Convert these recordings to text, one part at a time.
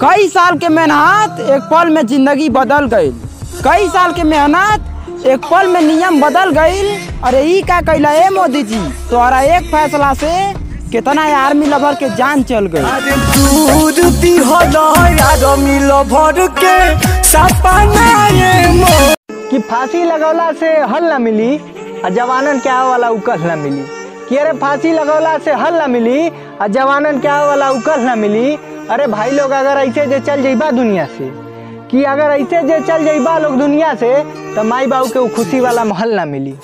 कई साल के मेहनत एक पल में जिंदगी बदल गई। कई साल के मेहनत एक पल में नियम बदल गई। अरे ई का कैला ए मोदी जी, तोहरा एक फैसला से कितना आर्मी लवर के जान चल गई। कि फांसी लगौला से हल न मिली और जवानन के आवे वाला उकल न मिली। कि अरे फांसी लगौला से हल न मिली और जवानन के आवे वाला उकल न मिली। अरे भाई लोग अगर ऐसे जे चल जाइबा दुनिया से, कि अगर ऐसे जे चल जाइबा लोग दुनिया से, तो माई बाबू के खुशी वाला महल न मिली।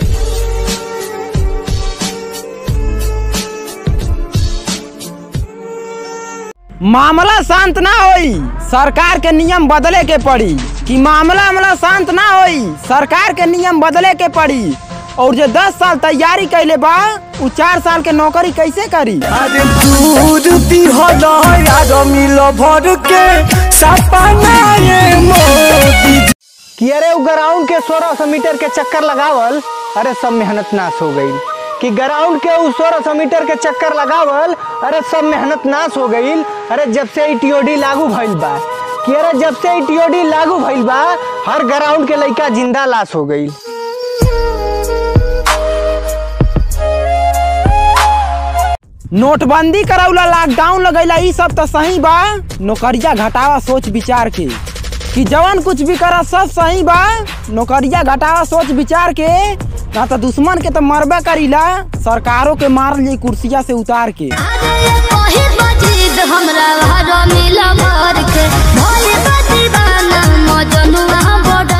मामला शांत ना होई, सरकार के नियम बदले के पड़ी। कि मामला शांत ना होई, सरकार के नियम बदले के पड़ी। और जो 10 साल तैयारी कैले बा, वो 4 साल के नौकरी कैसे करी। कि अरे ग्राउंड के 1600 मीटर के चक्कर लगावल, अरे सब मेहनत नाश हो गई। कि ग्राउंड के 1600 मीटर के चक्कर लगावल, अरे सब मेहनत नाश हो गई। अरे जब से टीओडी लागू भइल बा, कि अरे जब से टीओडी लागू भइल बा, हर ग्राउंड के लड़का जिंदा लाश हो गई। नोटबंदी करौला, लॉकडाउन लगैला, ई सब तो सही बा। नौकरिया घटावा सोच विचार के। कि जवान कुछ भी करा सब सही बा। नौकरिया घटावा सोच विचार के, ना तो दुश्मन के तो मरबे करीला, सरकारों के मार ली कुर्सिया से उतार के। हमरा